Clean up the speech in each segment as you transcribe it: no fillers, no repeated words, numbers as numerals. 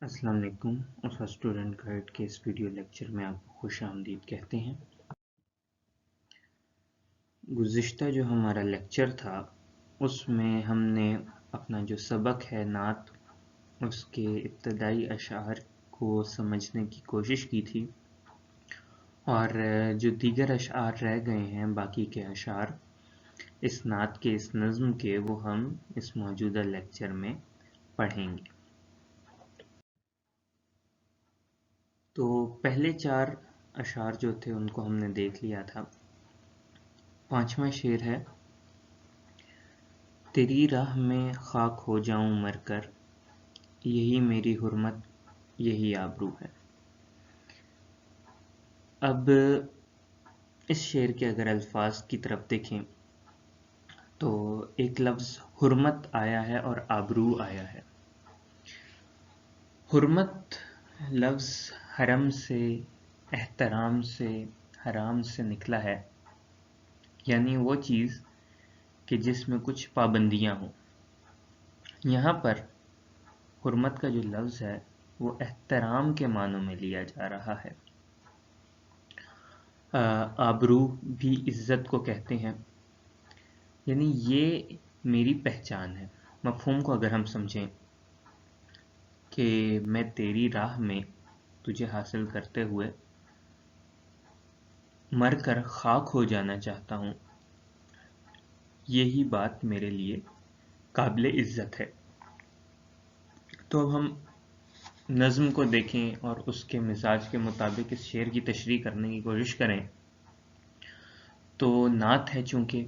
السلام علیکم اور اسٹوڈنٹ گائیڈ کے اس ویڈیو لیکچر میں آپ کو خوش آمدید کہتے ہیں۔ گزشتہ جو ہمارا لیکچر تھا اس میں ہم نے اپنا جو سبق ہے نعت اس کے ابتدائی اشعار کو سمجھنے کی کوشش کی تھی، اور جو دیگر اشعار رہ گئے ہیں باقی کے اشعار اس نعت کے اس نظم کے وہ ہم اس موجودہ لیکچر میں پڑھیں گے۔ تو پہلے 4 اشعار جو تھے ان کو ہم نے دیکھ لیا تھا۔ 5واں شعر ہے: تیری راہ میں خاک ہو جاؤں مر کر، یہی میری حرمت یہی آبرو ہے۔ اب اس شعر کے اگر الفاظ کی طرف دیکھیں تو ایک لفظ حرمت آیا ہے اور آبرو آیا ہے۔ حرمت لفظ حرم سے، احترام سے، حرام سے نکلا ہے، یعنی وہ چیز کہ جس میں کچھ پابندیاں ہوں۔ یہاں پر حرمت کا جو لفظ ہے وہ احترام کے معنوں میں لیا جا رہا ہے۔ آبرو بھی عزت کو کہتے ہیں، یعنی یہ میری پہچان ہے۔ مفہوم کو اگر ہم سمجھیں کہ میں تیری راہ میں تجھے حاصل کرتے ہوئے مر کر خاک ہو جانا چاہتا ہوں، یہی بات میرے لیے قابل عزت ہے۔ تو اب ہم نظم کو دیکھیں اور اس کے مزاج کے مطابق اس شعر کی تشریح کرنے کی کوشش کریں تو نعت ہے، چونکہ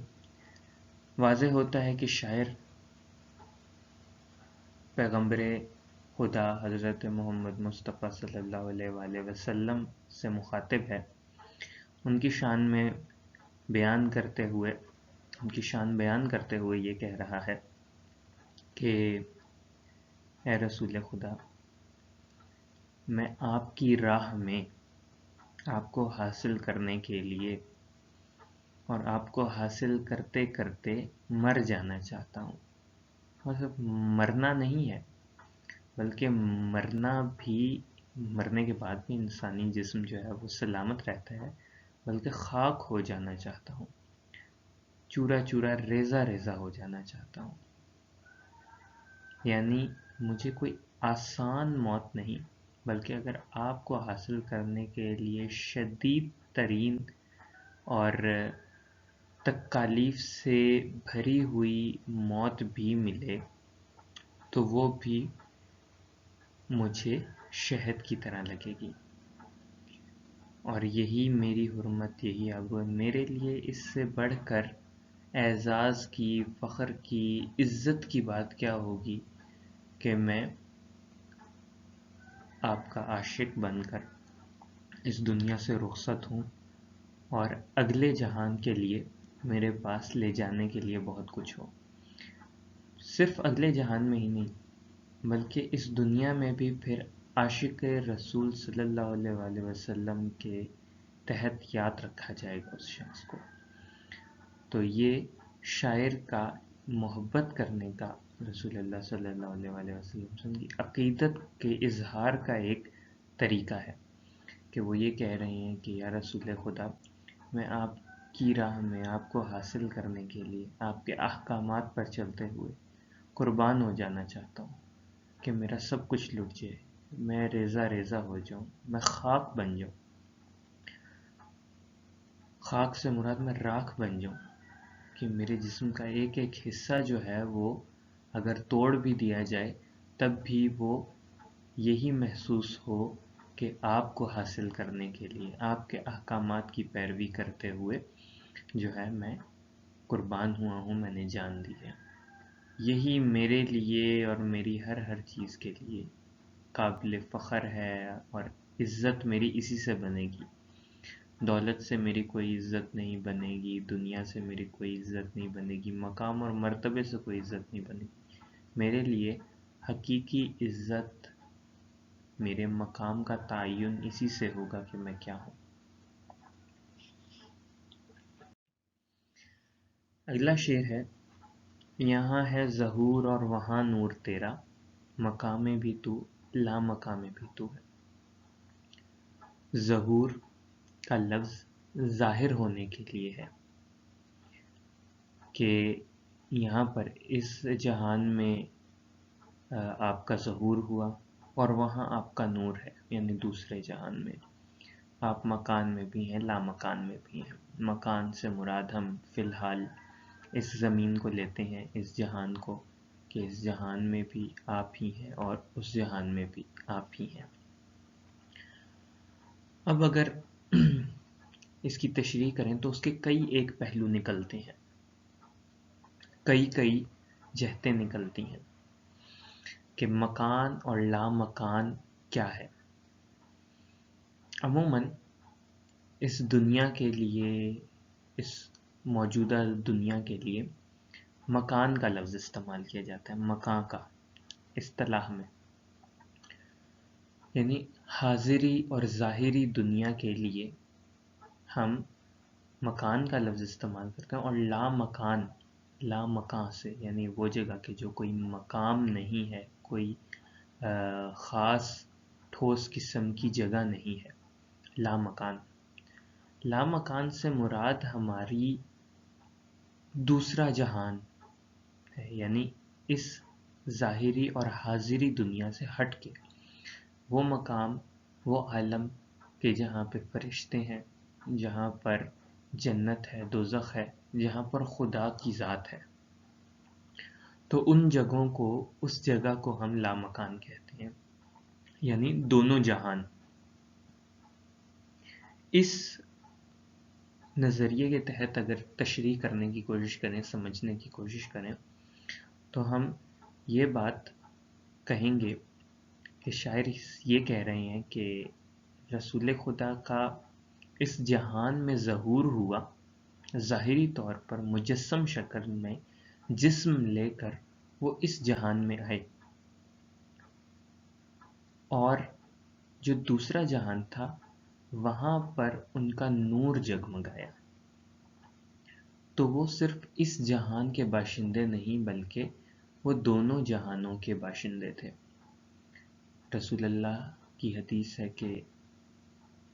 واضح ہوتا ہے کہ شاعر پیغمبر خدا حضرت محمد مصطفیٰ صلی اللہ علیہ وآلہ وسلم سے مخاطب ہے، ان کی شان بیان کرتے ہوئے یہ کہہ رہا ہے کہ اے رسول خدا، میں آپ کی راہ میں آپ کو حاصل کرنے کے لیے اور آپ کو حاصل کرتے کرتے مر جانا چاہتا ہوں۔ مطلب مرنا نہیں ہے، بلکہ مرنے کے بعد بھی انسانی جسم جو ہے وہ سلامت رہتا ہے، بلکہ خاک ہو جانا چاہتا ہوں، چورا چورا ریزہ ریزہ ہو جانا چاہتا ہوں۔ یعنی مجھے کوئی آسان موت نہیں، بلکہ اگر آپ کو حاصل کرنے کے لیے شدید ترین اور تکالیف سے بھری ہوئی موت بھی ملے تو وہ بھی مجھے شہد کی طرح لگے گی، اور یہی میری حرمت یہی آبرو ہے۔ میرے لیے اس سے بڑھ کر اعزاز کی، فخر کی، عزت کی بات کیا ہوگی کہ میں آپ کا عاشق بن کر اس دنیا سے رخصت ہوں، اور اگلے جہان کے لیے میرے پاس لے جانے کے لیے بہت کچھ ہو۔ صرف اگلے جہان میں ہی نہیں، بلکہ اس دنیا میں بھی پھر عاشق رسول صلی اللہ علیہ وآلہ وسلم کے تحت یاد رکھا جائے گا اس شخص کو۔ تو یہ شاعر کا محبت کرنے کا رسول اللہ صلی اللہ علیہ وآلہ وسلم کی عقیدت کے اظہار کا ایک طریقہ ہے کہ وہ یہ کہہ رہے ہیں کہ یا رسول خدا، میں آپ کی راہ میں آپ کو حاصل کرنے کے لیے آپ کے احکامات پر چلتے ہوئے قربان ہو جانا چاہتا ہوں کہ میرا سب کچھ لٹ جائے، میں ریزہ ریزہ ہو جاؤں، میں خاک بن جاؤں۔ خاک سے مراد میں راکھ بن جاؤں، کہ میرے جسم کا ایک ایک حصہ جو ہے وہ اگر توڑ بھی دیا جائے تب بھی وہ یہی محسوس ہو کہ آپ کو حاصل کرنے کے لیے آپ کے احکامات کی پیروی کرتے ہوئے جو ہے میں قربان ہوا ہوں، میں نے جان دی ہے۔ یہی میرے لیے اور میری ہر چیز کے لیے قابل فخر ہے، اور عزت میری اسی سے بنے گی۔ دولت سے میری کوئی عزت نہیں بنے گی، دنیا سے میری کوئی عزت نہیں بنے گی، مقام اور مرتبے سے کوئی عزت نہیں بنے گی۔ میرے لیے حقیقی عزت، میرے مقام کا تعین اسی سے ہوگا کہ میں کیا ہوں۔ اگلا شعر ہے: یہاں ہے ظہور اور وہاں نور تیرا، مقام بھی تو لامکاں میں بھی تو ہے۔ ظہور کا لفظ ظاہر ہونے کے لیے ہے کہ یہاں پر اس جہان میں آپ کا ظہور ہوا اور وہاں آپ کا نور ہے، یعنی دوسرے جہان میں آپ مکان میں بھی ہیں، لامکان میں بھی ہیں۔ مکان سے مراد ہم فی الحال اس زمین کو لیتے ہیں، اس جہان کو، کہ اس جہان میں بھی آپ ہی ہیں اور اس جہان میں بھی آپ ہی ہیں۔ اب اگر اس کی تشریح کریں تو اس کے کئی ایک پہلو نکلتے ہیں، کئی جہتیں نکلتی ہیں کہ مکان اور لامکان کیا ہے۔ عموماً اس دنیا کے لیے، اس موجودہ دنیا کے لیے مکان کا لفظ استعمال کیا جاتا ہے، مکان کا اصطلاح میں، یعنی حاضری اور ظاہری دنیا کے لیے ہم مکان کا لفظ استعمال کرتے ہیں، اور لامکان سے یعنی وہ جگہ کہ جو کوئی مقام نہیں ہے، کوئی خاص ٹھوس قسم کی جگہ نہیں ہے، لامکان سے مراد ہماری دوسرا جہان ہے، یعنی اس ظاہری اور حاضری دنیا سے ہٹ کے وہ مقام، وہ عالم کہ جہاں پہ فرشتے ہیں، جہاں پر جنت ہے، دوزخ ہے، جہاں پر خدا کی ذات ہے، تو ان جگہوں کو، اس جگہ کو ہم لامکان کہتے ہیں، یعنی دونوں جہان۔ اس نظریے کے تحت اگر تشریح کرنے کی کوشش کریں، سمجھنے کی کوشش کریں، تو ہم یہ بات کہیں گے کہ شاعر یہ کہہ رہے ہیں کہ رسول خدا کا اس جہان میں ظہور ہوا، ظاہری طور پر مجسم شکل میں جسم لے کر وہ اس جہان میں آئے، اور جو دوسرا جہان تھا وہاں پر ان کا نور جگمگایا، تو وہ صرف اس جہان کے باشندے نہیں بلکہ وہ دونوں جہانوں کے باشندے تھے۔ رسول اللہ کی حدیث ہے کہ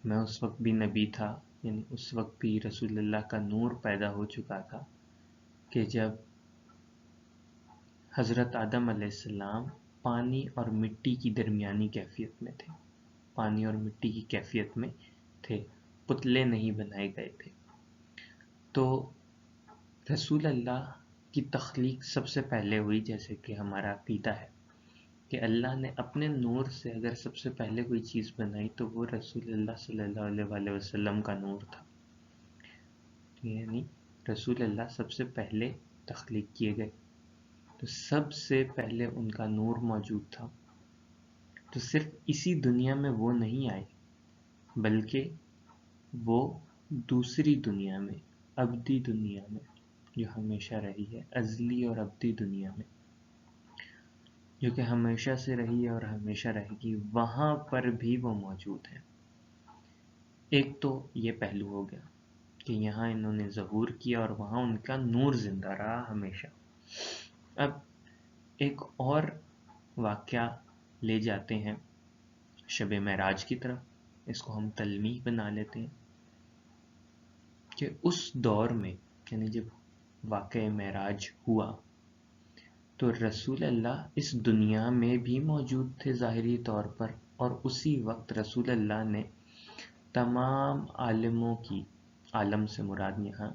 میں اس وقت بھی نبی تھا، یعنی اس وقت بھی رسول اللہ کا نور پیدا ہو چکا تھا کہ جب حضرت آدم علیہ السلام پانی اور مٹی کی درمیانی کیفیت میں تھے، پانی اور مٹی کی کیفیت میں تھے، پتلے نہیں بنائے گئے تھے۔ تو رسول اللہ کی تخلیق سب سے پہلے ہوئی، جیسے کہ ہمارا عقیدہ ہے کہ اللہ نے اپنے نور سے اگر سب سے پہلے کوئی چیز بنائی تو وہ رسول اللہ صلی اللہ علیہ وسلم کا نور تھا، یعنی رسول اللہ سب سے پہلے تخلیق کیے گئے، تو سب سے پہلے ان کا نور موجود تھا۔ تو صرف اسی دنیا میں وہ نہیں آئے بلکہ وہ دوسری دنیا میں، ابدی دنیا میں جو ہمیشہ رہی ہے، ازلی اور ابدی دنیا میں جو کہ ہمیشہ سے رہی ہے اور ہمیشہ رہے گی، وہاں پر بھی وہ موجود ہیں۔ ایک تو یہ پہلو ہو گیا کہ یہاں انہوں نے ظہور کیا اور وہاں ان کا نور زندہ رہا ہمیشہ۔ اب ایک اور واقعہ لے جاتے ہیں شب معراج کی طرف، اس کو ہم تلمیح بنا لیتے ہیں کہ اس دور میں، یعنی جب واقعہ معراج ہوا تو رسول اللہ اس دنیا میں بھی موجود تھے ظاہری طور پر، اور اسی وقت رسول اللہ نے تمام عالموں کی، عالم سے مراد یہاں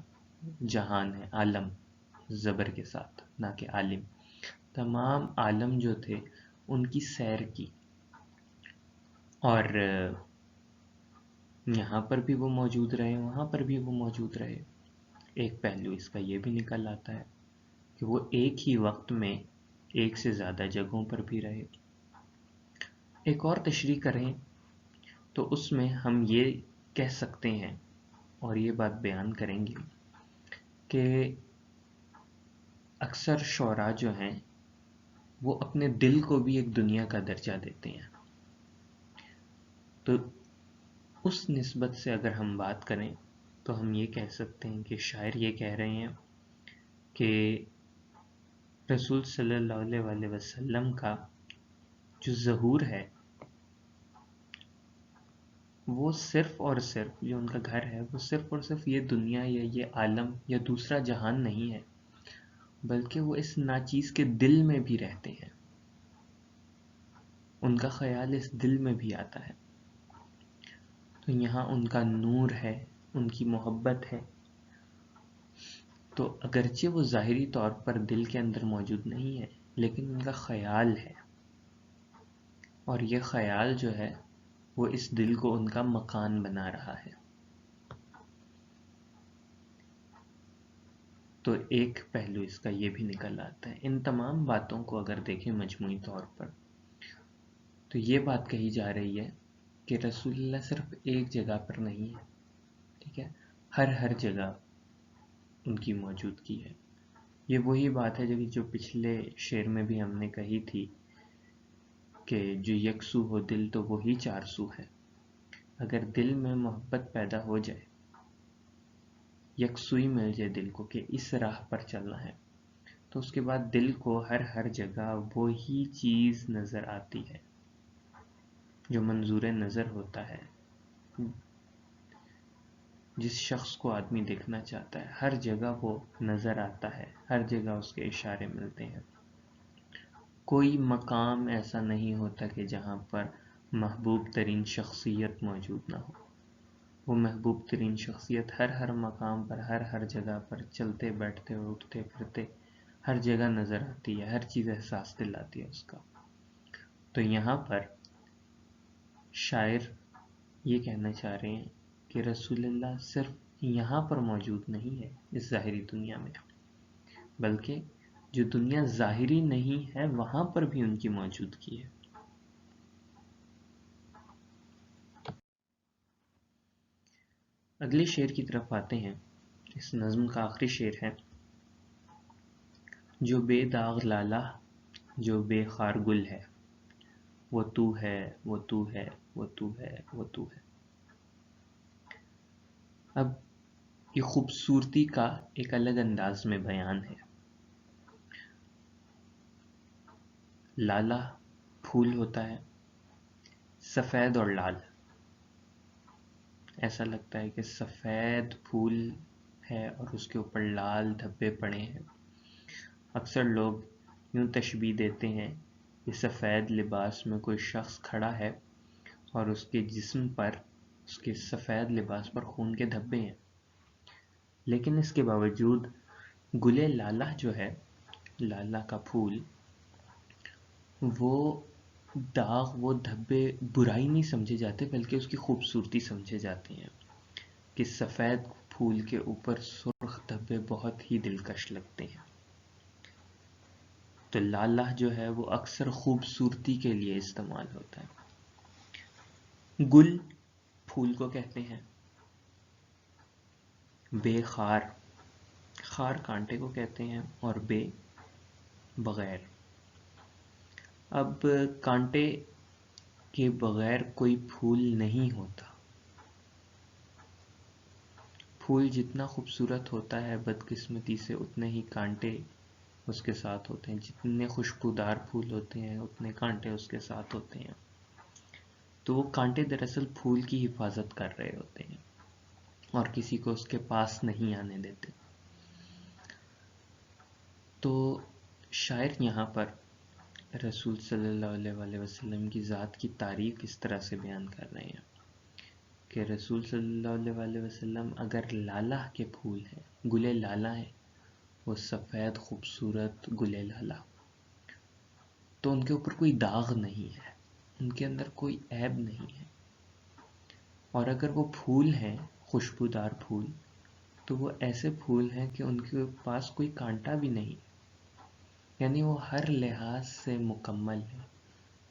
جہان ہے، عالم زبر کے ساتھ نہ کہ عالم، تمام عالم جو تھے ان کی سیر کی، اور یہاں پر بھی وہ موجود رہے، وہاں پر بھی وہ موجود رہے۔ ایک پہلو اس کا یہ بھی نکل آتا ہے کہ وہ ایک ہی وقت میں ایک سے زیادہ جگہوں پر بھی رہے۔ ایک اور تشریح کریں تو اس میں ہم یہ کہہ سکتے ہیں اور یہ بات بیان کریں گے کہ اکثر شعراء جو ہیں وہ اپنے دل کو بھی ایک دنیا کا درجہ دیتے ہیں، تو اس نسبت سے اگر ہم بات کریں تو ہم یہ کہہ سکتے ہیں کہ شاعر یہ کہہ رہے ہیں کہ رسول صلی اللہ علیہ وسلم کا جو ظہور ہے وہ صرف اور صرف جو ان کا گھر ہے وہ صرف اور صرف یہ دنیا یا یہ عالم یا دوسرا جہان نہیں ہے، بلکہ وہ اس ناچیز کے دل میں بھی رہتے ہیں، ان کا خیال اس دل میں بھی آتا ہے. تو یہاں ان کا نور ہے، ان کی محبت ہے. تو اگرچہ وہ ظاہری طور پر دل کے اندر موجود نہیں ہے، لیکن ان کا خیال ہے، اور یہ خیال جو ہے وہ اس دل کو ان کا مکان بنا رہا ہے. تو ایک پہلو اس کا یہ بھی نکل آتا ہے. ان تمام باتوں کو اگر دیکھیں مجموعی طور پر، تو یہ بات کہی جا رہی ہے کہ رسول اللہ صرف ایک جگہ پر نہیں ہے، ٹھیک ہے، ہر جگہ ان کی موجودگی ہے. یہ وہی بات ہے جو پچھلے شعر میں بھی ہم نے کہی تھی کہ جو یکسو ہو دل تو وہی چار سو ہے. اگر دل میں محبت پیدا ہو جائے، یکسوئی مل جائے دل کو کہ اس راہ پر چلنا ہے، تو اس کے بعد دل کو ہر جگہ وہی چیز نظر آتی ہے جو منظور نظر ہوتا ہے. جس شخص کو آدمی دیکھنا چاہتا ہے ہر جگہ وہ نظر آتا ہے، ہر جگہ اس کے اشارے ملتے ہیں. کوئی مقام ایسا نہیں ہوتا کہ جہاں پر محبوب ترین شخصیت موجود نہ ہو. وہ محبوب ترین شخصیت ہر مقام پر، ہر جگہ پر چلتے بیٹھتے اٹھتے پھرتے ہر جگہ نظر آتی ہے، ہر چیز احساس دلاتی ہے اس کا. تو یہاں پر شاعر یہ کہنا چاہ رہے ہیں کہ رسول اللہ صرف یہاں پر موجود نہیں ہے اس ظاہری دنیا میں، بلکہ جو دنیا ظاہری نہیں ہے وہاں پر بھی ان کی موجودگی ہے. اگلے شعر کی طرف آتے ہیں. اس نظم کا آخری شعر ہے: جو بے داغ لالا جو بے خار گل ہے، وہ تو ہے، وہ تو ہے، وہ تو ہے، وہ تو ہے. اب یہ خوبصورتی کا ایک الگ انداز میں بیان ہے. لالا پھول ہوتا ہے، سفید اور لال. ایسا لگتا ہے کہ سفید پھول ہے اور اس کے اوپر لال دھبے پڑے ہیں. اکثر لوگ یوں تشبیہ دیتے ہیں کہ سفید لباس میں کوئی شخص کھڑا ہے اور اس کے جسم پر، اس کے سفید لباس پر خون کے دھبے ہیں. لیکن اس کے باوجود گلے لالا جو ہے، لالا کا پھول، وہ داغ، وہ دھبے برائی نہیں سمجھے جاتے بلکہ اس کی خوبصورتی سمجھے جاتے ہیں کہ سفید پھول کے اوپر سرخ دھبے بہت ہی دلکش لگتے ہیں. تو لالا جو ہے وہ اکثر خوبصورتی کے لیے استعمال ہوتا ہے. گل پھول کو کہتے ہیں، بے خار، خار کانٹے کو کہتے ہیں، اور بے بغیر. اب کانٹے کے بغیر کوئی پھول نہیں ہوتا. پھول جتنا خوبصورت ہوتا ہے بدقسمتی سے اتنے ہی کانٹے اس کے ساتھ ہوتے ہیں. جتنے خوشبودار پھول ہوتے ہیں اتنے کانٹے اس کے ساتھ ہوتے ہیں. تو وہ کانٹے دراصل پھول کی حفاظت کر رہے ہوتے ہیں اور کسی کو اس کے پاس نہیں آنے دیتے. تو شاعر یہاں پر رسول صلی اللہ علیہ وسلم کی ذات کی تعریف اس طرح سے بیان کر رہے ہیں کہ رسول صلی اللہ علیہ وسلم اگر لالا کے پھول ہیں، گلے لالا ہیں، وہ سفید خوبصورت گلے لالا، تو ان کے اوپر کوئی داغ نہیں ہے، ان کے اندر کوئی عیب نہیں ہے. اور اگر وہ پھول ہیں، خوشبودار پھول، تو وہ ایسے پھول ہیں کہ ان کے پاس کوئی کانٹا بھی نہیں، یعنی وہ ہر لحاظ سے مکمل ہے.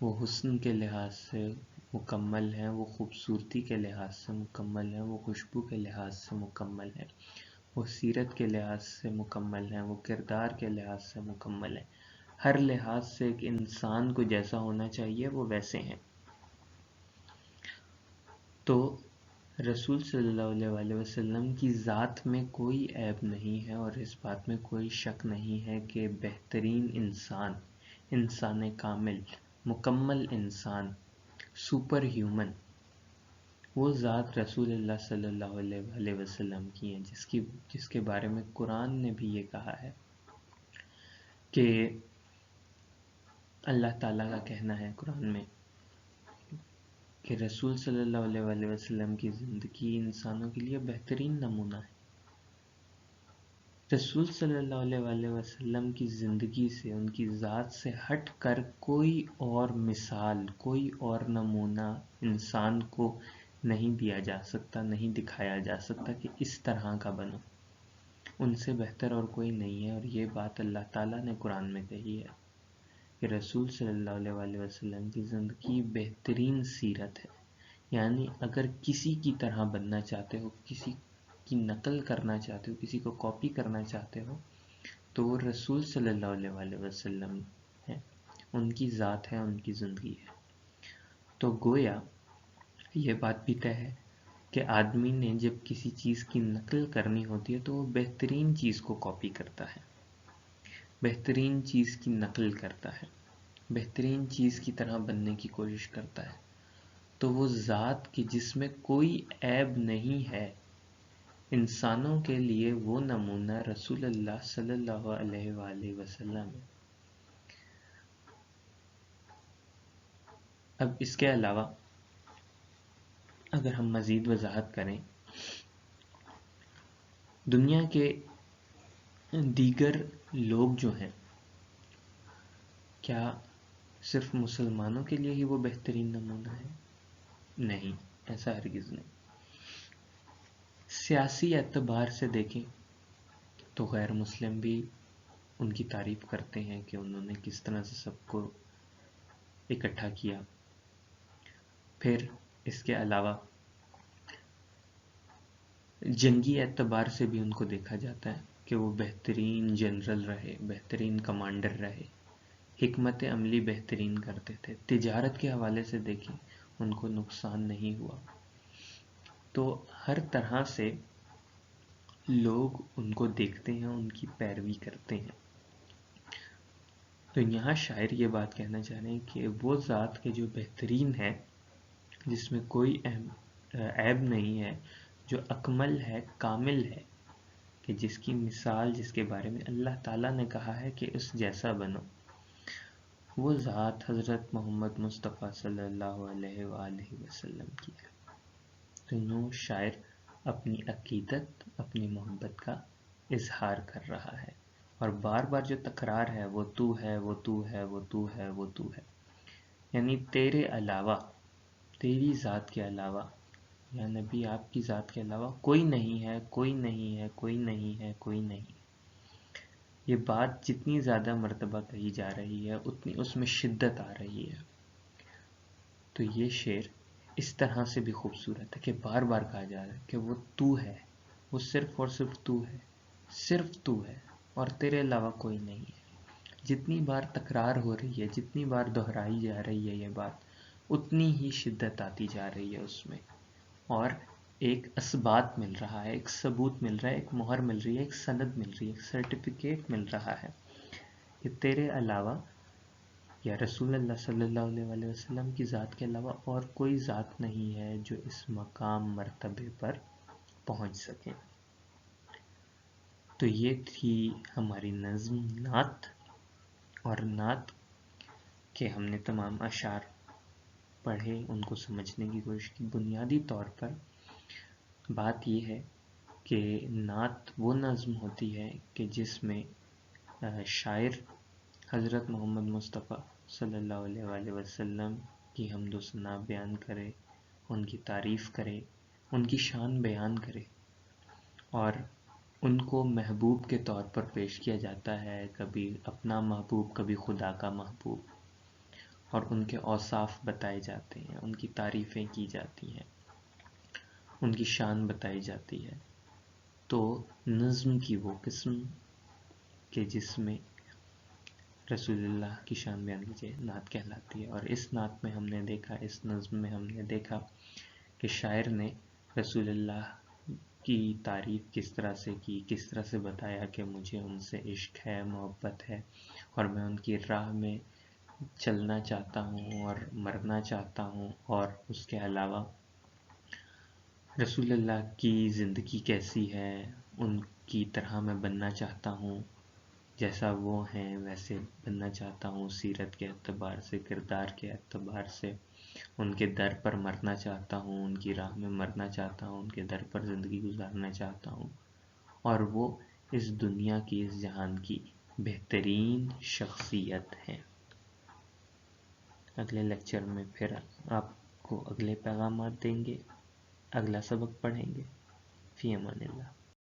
وہ حسن کے لحاظ سے مکمل ہیں، وہ خوبصورتی کے لحاظ سے مکمل ہیں، وہ خوشبو کے لحاظ سے مکمل ہیں، وہ سیرت کے لحاظ سے مکمل ہیں، وہ کردار کے لحاظ سے مکمل ہیں. ہر لحاظ سے ایک انسان کو جیسا ہونا چاہیے وہ ویسے ہیں. تو رسول صلی اللہ علیہ وسلم کی ذات میں کوئی عیب نہیں ہے، اور اس بات میں کوئی شک نہیں ہے کہ بہترین انسان، انسان کامل، مکمل انسان، سپر ہیومن وہ ذات رسول اللہ صلی اللہ علیہ وسلم کی ہیں جس کے بارے میں قرآن نے بھی یہ کہا ہے کہ اللہ تعالیٰ کا کہنا ہے قرآن میں کہ رسول صلی اللہ علیہ وسلم کی زندگی انسانوں کے لیے بہترین نمونہ ہے. رسول صلی اللہ علیہ وسلم کی زندگی سے، ان کی ذات سے ہٹ کر کوئی اور مثال، کوئی اور نمونہ انسان کو نہیں دیا جا سکتا، نہیں دکھایا جا سکتا کہ اس طرح کا بنو. ان سے بہتر اور کوئی نہیں ہے. اور یہ بات اللہ تعالیٰ نے قرآن میں کہی ہے کہ رسول صلی اللہ علیہ وسلم کی زندگی بہترین سیرت ہے. یعنی اگر کسی کی طرح بننا چاہتے ہو، کسی کی نقل کرنا چاہتے ہو، کسی کو کاپی کرنا چاہتے ہو، تو وہ رسول صلی اللہ علیہ وسلم ہے، ان کی ذات ہے، ان کی زندگی ہے. تو گویا یہ بات بھی طے ہے کہ آدمی نے جب کسی چیز کی نقل کرنی ہوتی ہے تو وہ بہترین چیز کو کاپی کرتا ہے، بہترین چیز کی نقل کرتا ہے، بہترین چیز کی طرح بننے کی کوشش کرتا ہے. تو وہ ذات کی جس میں کوئی عیب نہیں ہے، انسانوں کے لیے وہ نمونہ رسول اللہ صلی اللہ علیہ وآلہ وسلم ہے. اب اس کے علاوہ اگر ہم مزید وضاحت کریں، دنیا کے دیگر لوگ جو ہیں، کیا صرف مسلمانوں کے لیے ہی وہ بہترین نمونہ ہے؟ نہیں، ایسا ہرگز نہیں. سیاسی اعتبار سے دیکھیں تو غیر مسلم بھی ان کی تعریف کرتے ہیں کہ انہوں نے کس طرح سے سب کو اکٹھا کیا. پھر اس کے علاوہ جنگی اعتبار سے بھی ان کو دیکھا جاتا ہے کہ وہ بہترین جنرل رہے، بہترین کمانڈر رہے، حکمت عملی بہترین کرتے تھے. تجارت کے حوالے سے دیکھیں، ان کو نقصان نہیں ہوا. تو ہر طرح سے لوگ ان کو دیکھتے ہیں، ان کی پیروی کرتے ہیں. تو یہاں شاعر یہ بات کہنا چاہ رہے ہیں کہ وہ ذات کے جو بہترین ہے، جس میں کوئی عیب نہیں ہے، جو اکمل ہے، کامل ہے، کہ جس کی مثال، جس کے بارے میں اللہ تعالیٰ نے کہا ہے کہ اس جیسا بنو، وہ ذات حضرت محمد مصطفیٰ صلی اللہ علیہ وآلہ وسلم کی ہے. تو یوں شاعر اپنی عقیدت، اپنی محبت کا اظہار کر رہا ہے. اور بار بار جو تکرار ہے، وہ تو ہے، وہ تو ہے، وہ تو ہے، وہ تو ہے، یعنی تیرے علاوہ، تیری ذات کے علاوہ، یا نبی آپ کی ذات کے علاوہ کوئی نہیں ہے، کوئی نہیں ہے، کوئی نہیں ہے، کوئی نہیں. یہ بات جتنی زیادہ مرتبہ کہی جا رہی ہے، اتنی اس میں شدت آ رہی ہے. تو یہ شعر اس طرح سے بھی خوبصورت ہے کہ بار بار کہا جا رہا ہے کہ وہ تو ہے، وہ صرف اور صرف تو ہے، صرف تو ہے، اور تیرے علاوہ کوئی نہیں ہے. جتنی بار تکرار ہو رہی ہے، جتنی بار دہرائی جا رہی ہے یہ بات، اتنی ہی شدت آتی جا رہی ہے اس میں. اور ایک اثبات مل رہا ہے، ایک ثبوت مل رہا ہے، ایک مہر مل رہی ہے، ایک سند مل رہی ہے، ایک سرٹیفکیٹ مل رہا ہے کہ تیرے علاوہ، یا رسول اللہ صلی اللہ علیہ وسلم کی ذات کے علاوہ اور کوئی ذات نہیں ہے جو اس مقام مرتبے پر پہنچ سکے. تو یہ تھی ہماری نظم نعت. اور نعت کے ہم نے تمام اشعار پڑھے، ان کو سمجھنے کی کوشش کی. بنیادی طور پر بات یہ ہے کہ نعت وہ نظم ہوتی ہے کہ جس میں شاعر حضرت محمد مصطفیٰ صلی اللہ علیہ وآلہ وسلم کی حمد و ثنا بیان کرے، ان کی تعریف کرے، ان کی شان بیان کرے، اور ان کو محبوب کے طور پر پیش کیا جاتا ہے، کبھی اپنا محبوب، کبھی خدا کا محبوب، اور ان کے اوصاف بتائے جاتے ہیں، ان کی تعریفیں کی جاتی ہیں، ان کی شان بتائی جاتی ہے. تو نظم کی وہ قسم کہ جس میں رسول اللہ کی شان بیان کی جائے، نعت کہلاتی ہے. اور اس نعت میں ہم نے دیکھا، اس نظم میں ہم نے دیکھا کہ شاعر نے رسول اللہ کی تعریف کس طرح سے کی، کس طرح سے بتایا کہ مجھے ان سے عشق ہے، محبت ہے، اور میں ان کی راہ میں چلنا چاہتا ہوں اور مرنا چاہتا ہوں. اور اس کے علاوہ رسول اللہ کی زندگی کیسی ہے، ان کی طرح میں بننا چاہتا ہوں، جیسا وہ ہیں ویسے بننا چاہتا ہوں، سیرت کے اعتبار سے، کردار کے اعتبار سے ان کے در پر مرنا چاہتا ہوں، ان کی راہ میں مرنا چاہتا ہوں، ان کے در پر زندگی گزارنا چاہتا ہوں، اور وہ اس دنیا کی، اس جہان کی بہترین شخصیت ہیں۔ اگلے لیکچر میں پھر آپ کو اگلے پیغامات دیں گے، اگلا سبق پڑھیں گے۔ فی امان اللہ۔